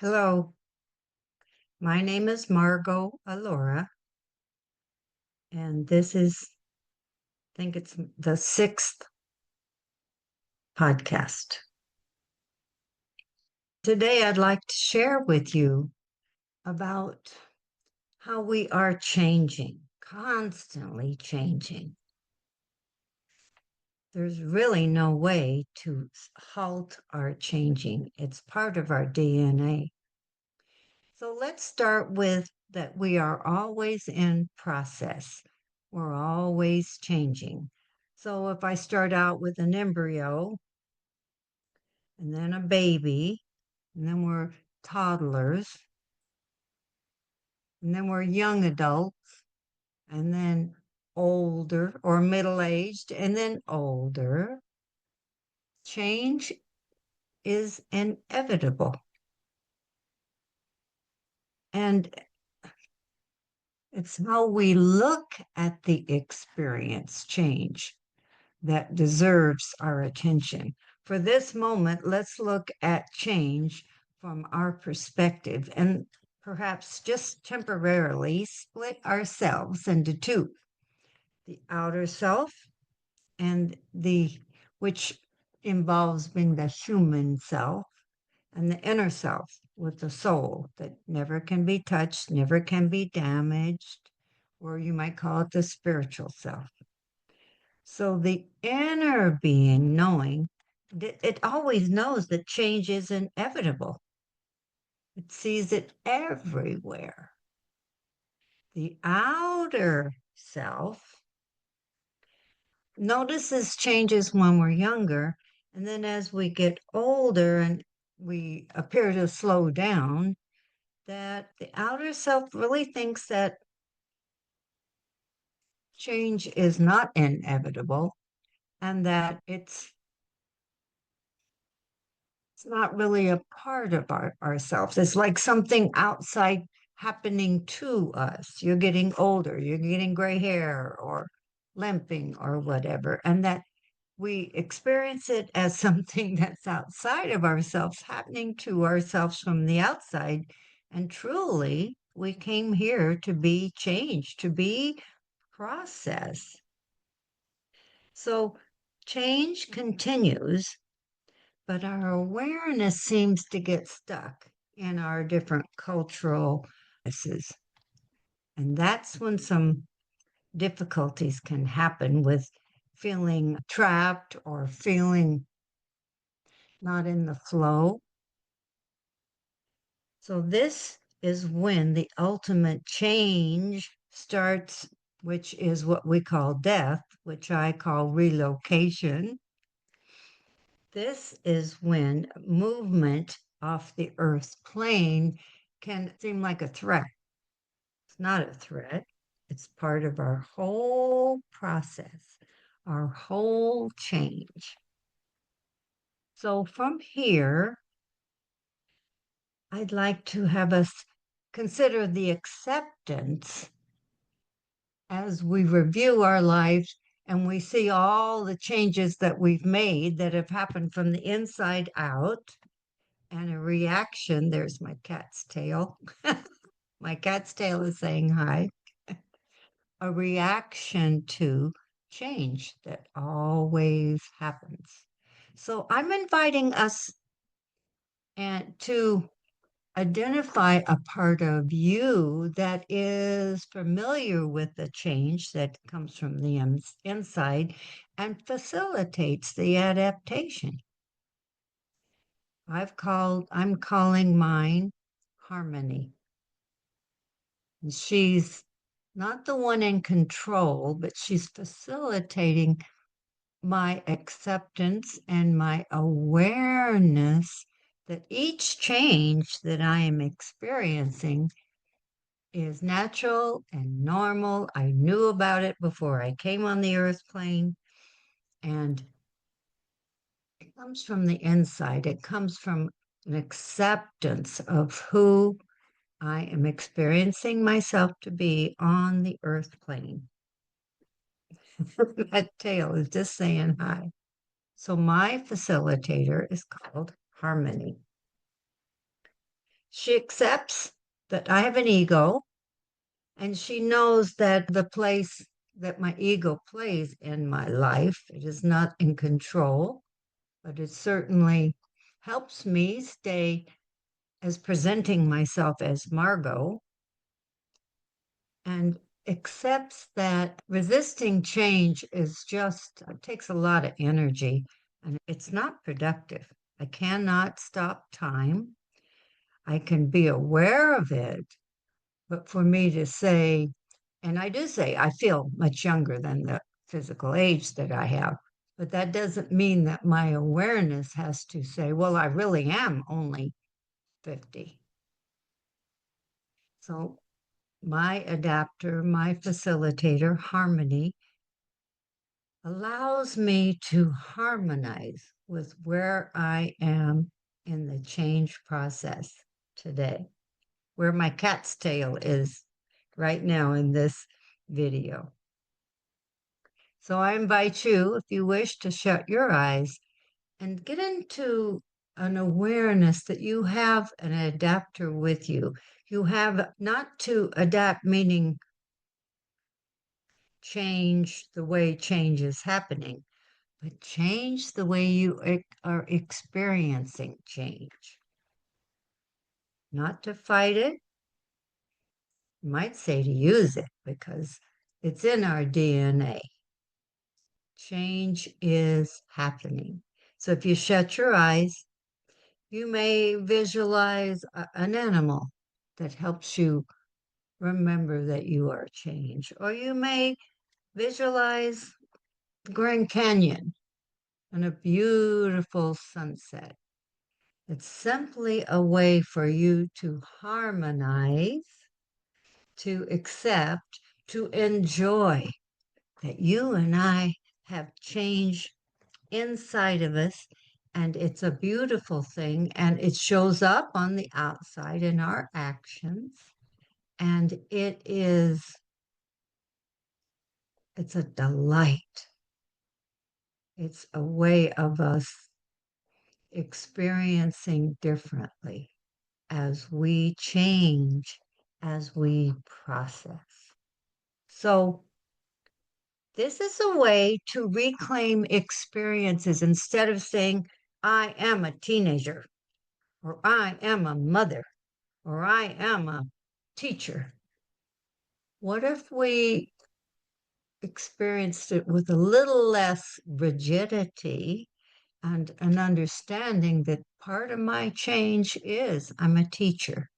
Hello, my name is Margo Alora, and this is, I think it's the sixth podcast. Today, I'd like to share with you about how we are changing, constantly changing. There's really no way to halt our changing, it's part of our DNA. So let's start with that we are always in process. We're always changing. So if I start out with an embryo and then a baby, and then we're toddlers, and then we're young adults, and then older or middle aged, and then older, change is inevitable. And it's how we look at the experience change that deserves our attention. For this moment, let's look at change from our perspective and perhaps just temporarily split ourselves into two: the outer self and which involves being the human self, and the inner self with the soul that never can be touched, never can be damaged, or you might call it the spiritual self. So the inner being knowing, it always knows that change is inevitable. It sees it everywhere. The outer self notices changes when we're younger, and then as we get older and we appear to slow down, that the outer self really thinks that change is not inevitable and that it's not really a part of ourselves. It's like something outside happening to us. You're getting older, you're getting gray hair or limping or whatever, and that we experience it as something that's outside of ourselves, happening to ourselves from the outside. And truly, we came here to be changed, to be processed. So change continues, but our awareness seems to get stuck in our different cultural biases. And that's when some difficulties can happen with feeling trapped or feeling not in the flow. So, this is when the ultimate change starts, which is what we call death, which I call relocation. This is when movement off the Earth's plane can seem like a threat. It's not a threat, it's part of our whole process, our whole change. So from here, I'd like to have us consider the acceptance as we review our lives and we see all the changes that we've made that have happened from the inside out, and a reaction. There's my cat's tail. My cat's tail is saying hi. A reaction to change that always happens. So I'm inviting us to identify a part of you that is familiar with the change that comes from the inside and facilitates the adaptation. I'm calling mine Harmony. And she's not the one in control, but she's facilitating my acceptance and my awareness that each change that I am experiencing is natural and normal. I knew about it before I came on the earth plane, and it comes from the inside. It comes from an acceptance of who I am experiencing myself to be on the earth plane. That tail is just saying hi. So my facilitator is called Harmony. She accepts that I have an ego, and she knows that the place that my ego plays in my life, it is not in control, but it certainly helps me stay as presenting myself as Margo, and accepts that resisting change is just it takes a lot of energy and it's not productive. I cannot stop time. I can be aware of it, but for me to say, and I do say I feel much younger than the physical age that I have, but that doesn't mean that my awareness has to say, well, I really am only 50. So my adapter, my facilitator, Harmony, allows me to harmonize with where I am in the change process today, where my cat's tail is right now in this video. So I invite you, if you wish, to shut your eyes and get into an awareness that you have an adapter with you. You have not to adapt, meaning change the way change is happening, but change the way you are experiencing change. Not to fight it, you might say to use it because it's in our DNA. Change is happening. So if you shut your eyes, you may visualize an animal that helps you remember that you are change, or you may visualize the Grand Canyon and a beautiful sunset. It's simply a way for you to harmonize, to accept, to enjoy that you and I have change inside of us. And it's a beautiful thing. And it shows up on the outside in our actions. And it's a delight. It's a way of us experiencing differently as we change, as we process. So, this is a way to reclaim experiences instead of saying, I am a teenager, or I am a mother, or I am a teacher. What if we experienced it with a little less rigidity and an understanding that part of my change is I'm a teacher?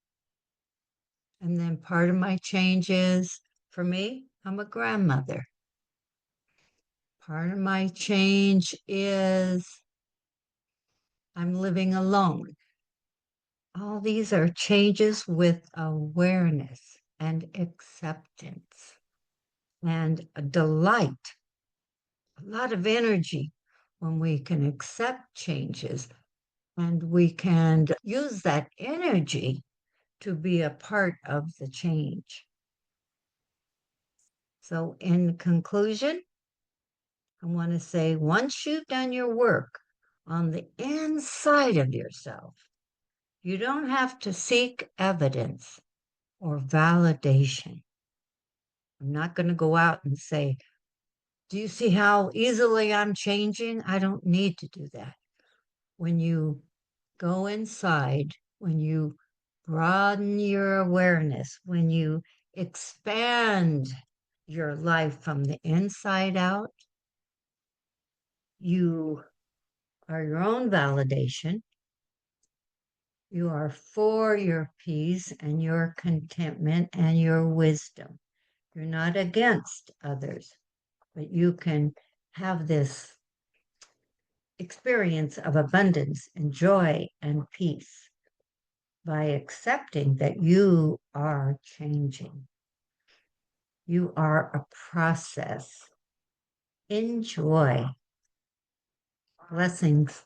And then part of my change is, for me, I'm a grandmother. Part of my change is I'm living alone. All these are changes with awareness and acceptance and a delight, a lot of energy when we can accept changes and we can use that energy to be a part of the change. So, in conclusion, I want to say once you've done your work on the inside of yourself, you don't have to seek evidence or validation. I'm not going to go out and say, do you see how easily I'm changing? I don't need to do that. When you go inside, when you broaden your awareness, when you expand your life from the inside out, you are your own validation. You are for your peace and your contentment and your wisdom. You're not against others, but you can have this experience of abundance and joy and peace by accepting that you are changing. You are a process. Enjoy. Blessings.